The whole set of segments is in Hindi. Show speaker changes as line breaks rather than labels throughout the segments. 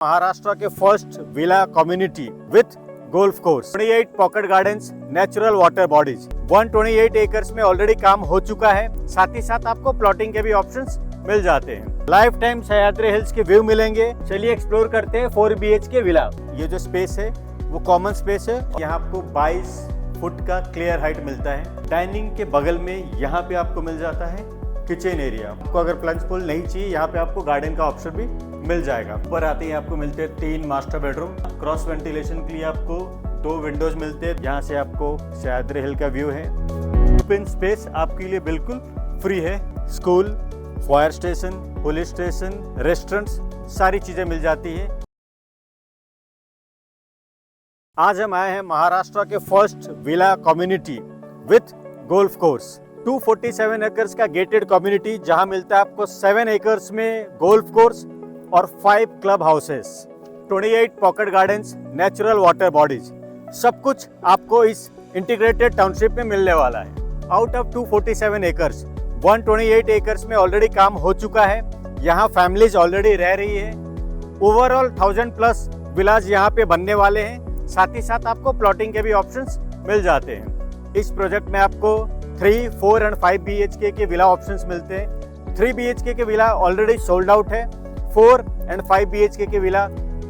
महाराष्ट्र के first villa community with golf course, 28 pocket gardens, natural water bodies, 128 acres में ऑलरेडी काम हो चुका है। साथ ही साथ आपको प्लॉटिंग के भी ऑप्शंस मिल जाते हैं। लाइफ टाइम सह्याद्री हिल्स के व्यू मिलेंगे। चलिए एक्सप्लोर करते हैं 4 BHK विला। ये जो स्पेस है वो कॉमन स्पेस है। यहाँ आपको 22 फुट का क्लियर हाइट मिलता है। डाइनिंग के बगल में यहाँ पे आपको मिल जाता है किचन एरिया। आपको अगर प्लंज पूल नहीं चाहिए, यहाँ पे आपको गार्डन का ऑप्शन भी मिल जाएगा। ऊपर आते ही आपको मिलते हैं 3 मास्टर बेडरूम। क्रॉस वेंटिलेशन के लिए आपको 2 विंडोज मिलते हैं। यहाँ से आपको सह्याद्री हिल का व्यू है। ओपन स्पेस आपके लिए बिल्कुल फ्री है। School, fire station, police station, restaurants, सारी चीजें मिल जाती है। आज हम आए हैं महाराष्ट्र के first villa community with golf course. 247 acres का गेटेड कम्युनिटी, जहां मिलता है आपको 7 एकर्स में गोल्फ कोर्स और 5 club houses, 28 pocket gardens, natural water bodies, सब कुछ आपको इस इंटीग्रेटेड टाउनशिप में मिलने वाला है। आउट ऑफ 247 एकर्स, 128 एकर्स में ऑलरेडी काम हो चुका है। यहाँ फैमिलीज ऑलरेडी रह रही है। ओवरऑल 1000+ विलाज यहाँ पे बनने वाले हैं। साथ ही साथ आपको प्लॉटिंग के भी ऑप्शंस मिल जाते हैं। इस प्रोजेक्ट में आपको 3, 4 और 5 BHK के विला ऑप्शंस मिलते हैं। 3 BHK के विला ऑलरेडी सोल्ड आउट है। 4 और 5 BHK के विला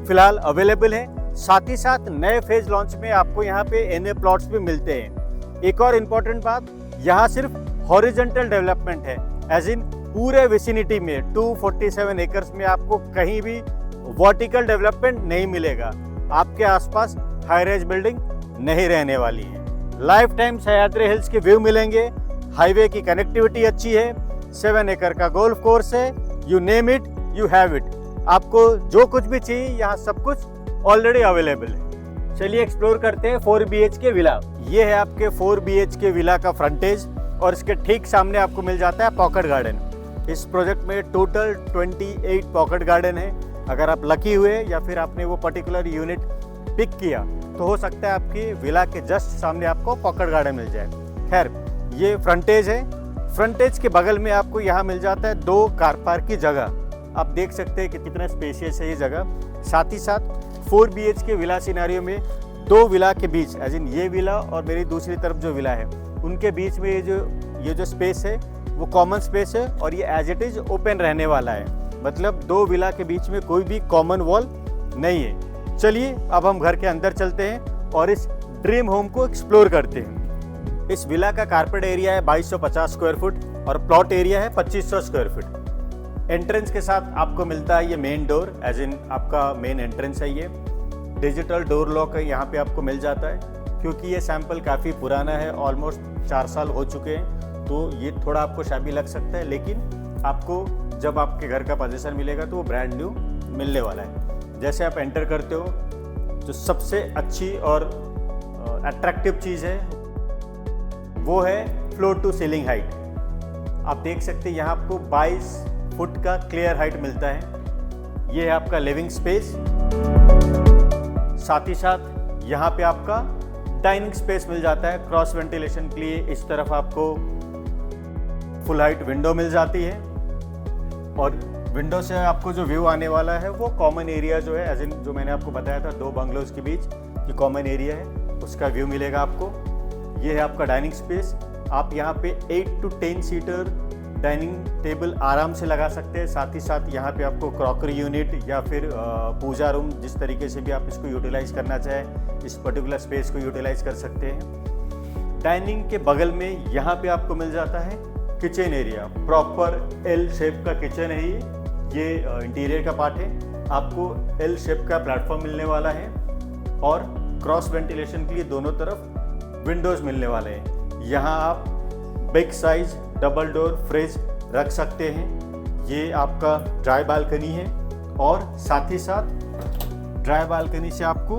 फिलहाल अवेलेबल है। साथ ही साथ नए फेज लॉन्च में आपको यहाँ पे NA प्लॉट्स भी मिलते हैं। एक और इम्पोर्टेंट बात, यहाँ सिर्फ हॉरिजॉन्टल डेवलपमेंट है, एज इन पूरे विसिनिटी में 247 एकर्स में आपको कहीं भी वर्टिकल डेवलपमेंट नहीं मिलेगा। आपके आसपास हाई राइज बिल्डिंग नहीं रहने वाली है। लाइफ टाइम सह्याद्री हिल्स के व्यू मिलेंगे। हाईवे की कनेक्टिविटी अच्छी है। 7 एकड़ का गोल्फ कोर्स है। You name it, you have it. आपको जो कुछ भी चाहिए यहाँ सब कुछ ऑलरेडी अवेलेबल है। चलिए एक्सप्लोर करते हैं 4 BHK विला। ये है आपके 4 BHK विला का फ्रंटेज और इसके ठीक सामने आपको मिल जाता है पॉकेट गार्डन। इस प्रोजेक्ट में टोटल 28 पॉकेट गार्डन है। अगर आप लकी हुए या फिर आपने वो पर्टिकुलर यूनिट पिक किया तो हो सकता है आपकी विला के जस्ट सामने आपको पॉकेट गार्डन मिल जाए। खैर, ये फ्रंटेज है। फ्रंटेज के बगल में आपको यहाँ मिल जाता है 2 कार पार्क की जगह। आप देख सकते हैं कि कितना स्पेशियस है ये जगह। साथ ही साथ 4 BHK विला सिनेरियो में 2 विला के बीच, एज इन ये विला और मेरी दूसरी तरफ जो विला है, उनके बीच में ये जो स्पेस है वो कॉमन स्पेस है और ये एज इट इज ओपन रहने वाला है। मतलब 2 विला के बीच में कोई भी कॉमन वॉल नहीं है। चलिए अब हम घर के अंदर चलते हैं और इस ड्रीम होम को एक्सप्लोर करते हैं। इस विला का कारपेट एरिया है 2250 स्क्वायर फुट और प्लॉट एरिया है 2500 स्क्वायर फुट। एंट्रेंस के साथ आपको मिलता है ये मेन डोर, एज इन आपका मेन एंट्रेंस है। ये डिजिटल डोर लॉक है, यहाँ पे आपको मिल जाता है। क्योंकि ये सैंपल काफ़ी पुराना है, ऑलमोस्ट 4 साल हो चुके हैं, तो ये थोड़ा आपको शैबी लग सकता है, लेकिन आपको जब आपके घर का पोजीशन मिलेगा तो वो ब्रांड न्यू मिलने वाला है। जैसे आप एंटर करते हो, जो सबसे अच्छी और अट्रैक्टिव चीज़ है वो है फ्लोर टू सीलिंग हाइट। आप देख सकते हैं यहाँ आपको 22 फुट का क्लियर हाइट मिलता है। ये है आपका लिविंग स्पेस। साथ ही साथ यहाँ पे आपका डाइनिंग स्पेस मिल जाता है। क्रॉस वेंटिलेशन के लिए इस तरफ आपको फुल हाइट विंडो मिल जाती है और विंडो से आपको जो व्यू आने वाला है वो कॉमन एरिया जो है, एज इन जो मैंने आपको बताया था 2 बंगलोज के बीच ये कॉमन एरिया है, उसका व्यू मिलेगा आपको। ये है आपका डाइनिंग स्पेस। आप यहाँ पे 8 to 10 सीटर डाइनिंग टेबल आराम से लगा सकते हैं। साथ ही साथ यहाँ पे आपको क्रॉकरी यूनिट या फिर पूजा रूम, जिस तरीके से भी आप इसको यूटिलाइज करना चाहें, इस पर्टिकुलर स्पेस को यूटिलाइज कर सकते हैं। डाइनिंग के बगल में यहाँ पे आपको मिल जाता है kitchen area. Proper L shape का किचन है ये इंटीरियर का पार्ट है। आपको L शेप का प्लेटफॉर्म मिलने वाला है और क्रॉस वेंटिलेशन के लिए दोनों तरफ विंडोज मिलने वाले हैं। यहाँ आप big size double door fridge रख सकते हैं। ये आपका ड्राई बालकनी है और साथ ही साथ ड्राई बालकनी से आपको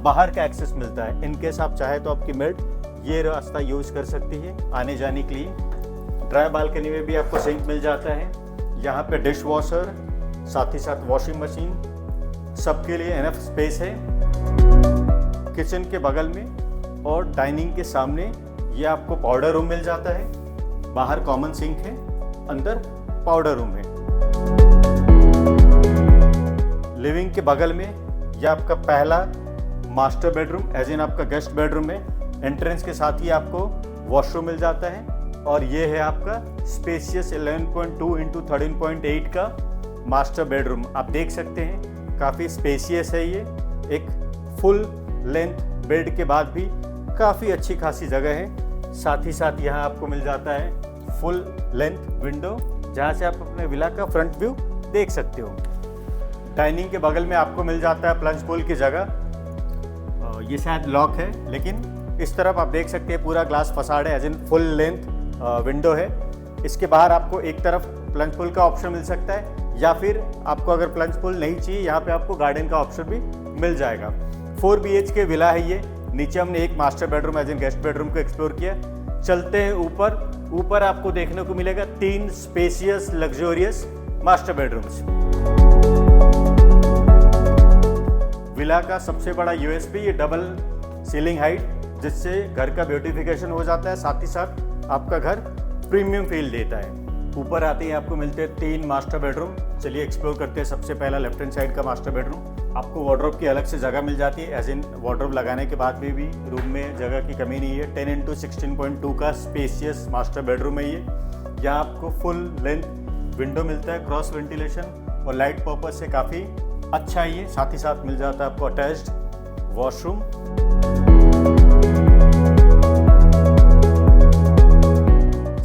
बाहर का एक्सेस मिलता है। इनकेस आप चाहे तो आपकी मेड ये रास्ता यूज कर सकती है आने जाने के लिए। ड्राई बालकनी में भी आपको सिंक मिल जाता है। यहाँ पे डिश वॉशर, साथ ही साथ वॉशिंग मशीन, सबके लिए एनफ स्पेस है। किचन के बगल में और डाइनिंग के सामने ये आपको पाउडर रूम मिल जाता है। बाहर कॉमन सिंक है, अंदर पाउडर रूम है। लिविंग के बगल में यह आपका पहला मास्टर बेडरूम एज इन आपका गेस्ट बेडरूम है। एंट्रेंस के साथ ही आपको वॉशरूम मिल जाता है और ये है आपका स्पेशियस 11.2 इंटू 13.8 का मास्टर बेडरूम। आप देख सकते हैं काफ़ी स्पेशियस है। ये एक फुल लेंथ बेड के बाद भी काफ़ी अच्छी खासी जगह है। साथ ही साथ यहाँ आपको मिल जाता है फुल लेंथ विंडो जहाँ से आप अपने विला का फ्रंट व्यू देख सकते हो। डाइनिंग के बगल में आपको मिल जाता है प्लंज पूल की जगह। ये शायद लॉक है लेकिन इस तरफ आप देख सकते हैं पूरा ग्लास फसाड है as in full length window है। इसके बाहर आपको एक तरफ प्लंज पूल का ऑप्शन मिल सकता है या फिर आपको अगर प्लंज पूल नहीं चाहिए यहाँ पे आपको गार्डन का ऑप्शन भी मिल जाएगा। 4 BHK विला है ये। नीचे हमने एक master bedroom as in guest bedroom को एक्सप्लोर किया। चलते हैं ऊपर आपको देखने को मिलेगा 3 spacious luxurious master bedrooms. Villa का सबसे बड़ा यूएसपी ये डबल सीलिंग हाइट, जिससे घर का ब्यूटिफिकेशन हो जाता है, साथ ही साथ आपका घर प्रीमियम फील देता है। ऊपर आते ही आपको मिलते हैं 3 मास्टर बेडरूम। चलिए एक्सप्लोर करते हैं। सबसे पहला लेफ्ट हैंड साइड का मास्टर बेडरूम। आपको वार्डरोब की अलग से जगह मिल जाती है एज इन वार्डरोब लगाने के बाद भी रूम में जगह की कमी नहीं है। 10 इंटू 16.2 का स्पेशियस मास्टर बेडरूम है ये। यहाँ आपको फुल लेंथ विंडो मिलता है, क्रॉस वेंटिलेशन और लाइट पर्पज से काफ़ी अच्छा है ये। साथ ही साथ मिल जाता है आपको attached washroom.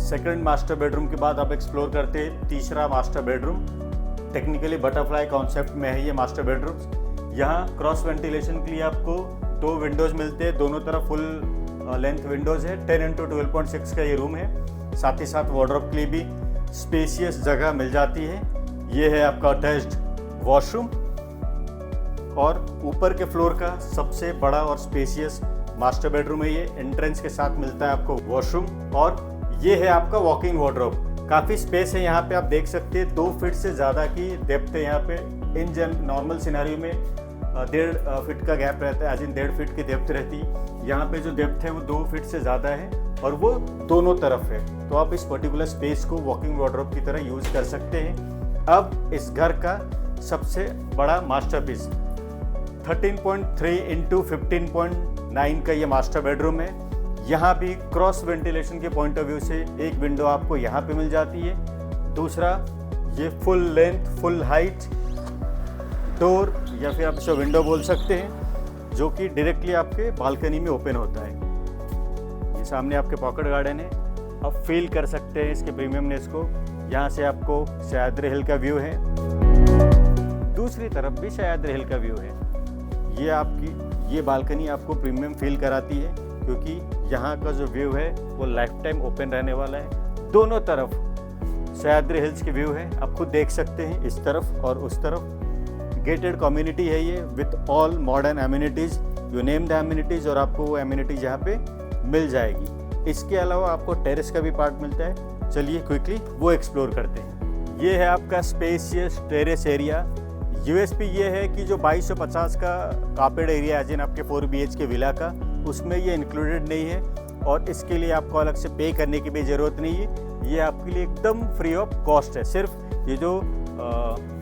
Second master bedroom के बाद आप एक्सप्लोर करते हैं तीसरा master bedroom. Technically butterfly concept में है ये मास्टर बेडरूम। यहाँ क्रॉस वेंटिलेशन के लिए आपको 2 विंडोज़ मिलते हैं, दोनों तरफ फुल लेंथ विंडोज़ है। 10 इंटू 12.6 का ये रूम है। साथ ही साथ वार्डरोब के लिए भी स्पेशियस जगह मिल जाती है। ये है आपका अटैच्ड वॉशरूम और ऊपर के फ्लोर का सबसे बड़ा और स्पेशियस मास्टर बेडरूम है ये। एंट्रेंस के साथ मिलता है आपको वॉशरूम और ये है आपका वॉकिंग वार्डरोब। काफ़ी स्पेस है यहाँ पे, आप देख सकते हैं 2 फीट से ज़्यादा की डेप्थ है यहाँ पे। इन नॉर्मल सिनेरियो में 1.5 फीट का गैप रहता है, एज इन 1.5 फीट की डेप्थ रहती है। यहाँ पे जो डेप्थ है वो 2 फीट से ज़्यादा है और वो दोनों तरफ है, तो आप इस पर्टिकुलर स्पेस को वॉकिंग वार्डरोब की तरह यूज़ कर सकते हैं। अब इस घर का सबसे बड़ा मास्टरपीस 13.3 इंटू 15.9 का ये मास्टर बेडरूम है। यहाँ भी क्रॉस वेंटिलेशन के पॉइंट ऑफ व्यू से एक विंडो आपको यहाँ पे मिल जाती है। दूसरा ये full length full height door या फिर आप इसे विंडो बोल सकते हैं, जो कि डायरेक्टली आपके बालकनी में ओपन होता है। ये सामने आपके पॉकेट गार्डन है। आप फील कर सकते हैं इसके प्रीमियमनेस को। यहाँ से आपको सह्याद्री हिल का व्यू है, दूसरी तरफ भी सह्याद्री हिल का व्यू है। ये बालकनी आपको प्रीमियम फील कराती है क्योंकि यहाँ का जो व्यू है वो लाइफ टाइम ओपन रहने वाला है। दोनों तरफ सह्याद्री हिल्स की व्यू है, आप खुद देख सकते हैं इस तरफ और उस तरफ। गेटेड कम्युनिटी है ये with all modern amenities, you name the amenities, और आपको वो एम्यूनिटीज़ यहाँ पे मिल जाएगी। इसके अलावा आपको टेरेस का भी पार्ट मिलता है। चलिए क्विकली वो एक्सप्लोर करते हैं। ये है आपका स्पेशियस टेरेस एरिया। यूएसपी ये है कि जो 2250 का कार्पेट एरिया है जिन आपके 4 BHK विला का, उसमें ये इंक्लूडेड नहीं है और इसके लिए आपको अलग से पे करने की भी ज़रूरत नहीं है। ये आपके लिए एकदम फ्री ऑफ कॉस्ट है। सिर्फ ये जो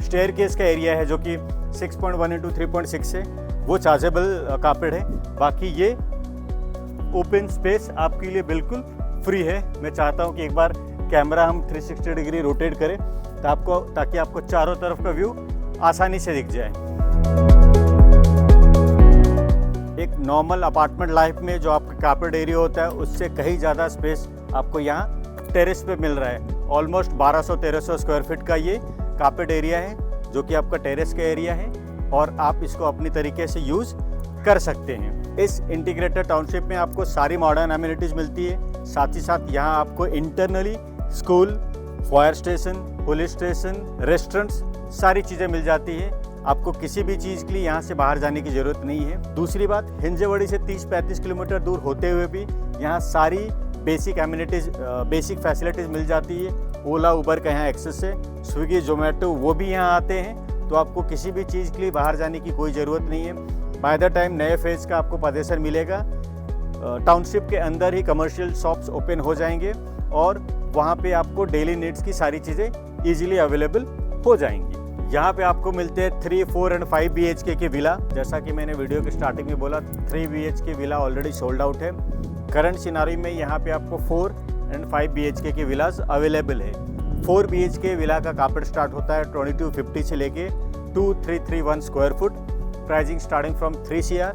स्टेयरकेस का एरिया है जो कि 6.1 इंटू 3.6 है वो चार्जेबल कार्पेट है। बाकी ये ओपन स्पेस आपके लिए बिल्कुल फ्री है। मैं चाहता हूँ कि एक बार कैमरा हम 360 डिग्री रोटेट करें ताकि आपको चारों तरफ का व्यू आसानी से दिख जाए। एक नॉर्मल अपार्टमेंट लाइफ में जो आपका कार्पेट एरिया होता है उससे कहीं ज़्यादा स्पेस आपको यहाँ टेरेस पे मिल रहा है। ऑलमोस्ट 1200-1300 स्क्वायर फीट का ये कार्पेट एरिया है जो कि आपका टेरेस का एरिया है और आप इसको अपनी तरीके से यूज़ कर सकते हैं। इस इंटीग्रेटेड टाउनशिप में आपको सारी मॉडर्न एम्यूनिटीज़ मिलती है। साथ ही साथ यहाँ आपको internally school, fire station, police station, restaurants सारी चीज़ें मिल जाती है। आपको किसी भी चीज़ के लिए यहाँ से बाहर जाने की ज़रूरत नहीं है। दूसरी बात, हिंजेवाड़ी से 30-35 किलोमीटर दूर होते हुए भी यहाँ सारी बेसिक एम्यूनिटीज़, बेसिक फैसिलिटीज़ मिल जाती है। ओला उबर का यहाँ एक्सेस है, स्विगी जोमेटो वो भी यहाँ आते हैं, तो आपको किसी भी चीज़ के लिए बाहर जाने की कोई ज़रूरत नहीं है। बाय द टाइम नए फेज़ का आपको पजेशन मिलेगा, टाउनशिप के अंदर ही कमर्शियल शॉप्स ओपन हो जाएंगे और वहाँ पे आपको डेली नीड्स की सारी चीज़ें ईजिली अवेलेबल हो जाएंगी। यहाँ पे आपको मिलते हैं 3, 4 एंड 5 BHK की विला। जैसा कि मैंने वीडियो के स्टार्टिंग में बोला, 3 BHK villa already sold out है। करंट सिनारी में यहाँ पे आपको 4 एंड 5 BHK की विलास अवेलेबल है। 4 BHK विला का कार्पेट स्टार्ट होता है 2250 से लेके 2331 square foot, pricing starting from 3 CR।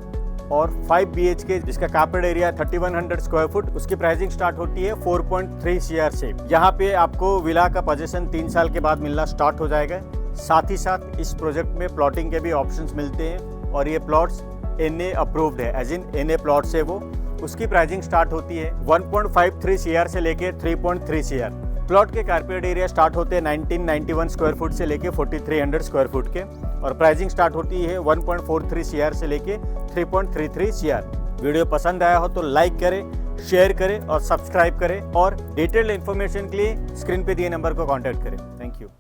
और 5 BHK जिसका कार्पेट एरिया 3100 स्क्वायर फुट, उसकी प्राइसिंग स्टार्ट होती है 4.3 CR से। यहाँ पे आपको विला का पोजीशन 3 साल के बाद मिलना स्टार्ट हो जाएगा। साथ ही साथ इस प्रोजेक्ट में प्लॉटिंग के भी ऑप्शंस मिलते हैं और ये प्लॉट्स NA अप्रूव्ड है, एज इन NA प्लॉट्स है वो। उसकी प्राइसिंग स्टार्ट होती है 1.53 CR से लेके 3.3 CR। प्लॉट के कारपेट एरिया स्टार्ट होते हैं 1991 स्क्वायर फुट से लेके 4300 स्क्वायर फुट के, और प्राइसिंग स्टार्ट होती है 1.43 CR से लेके 3.33 CR। वीडियो पसंद आया हो तो लाइक करें, शेयर करें और सब्सक्राइब करें, और डिटेल्ड इन्फॉर्मेशन के लिए स्क्रीन पे दिए नंबर को कॉन्टैक्ट करें।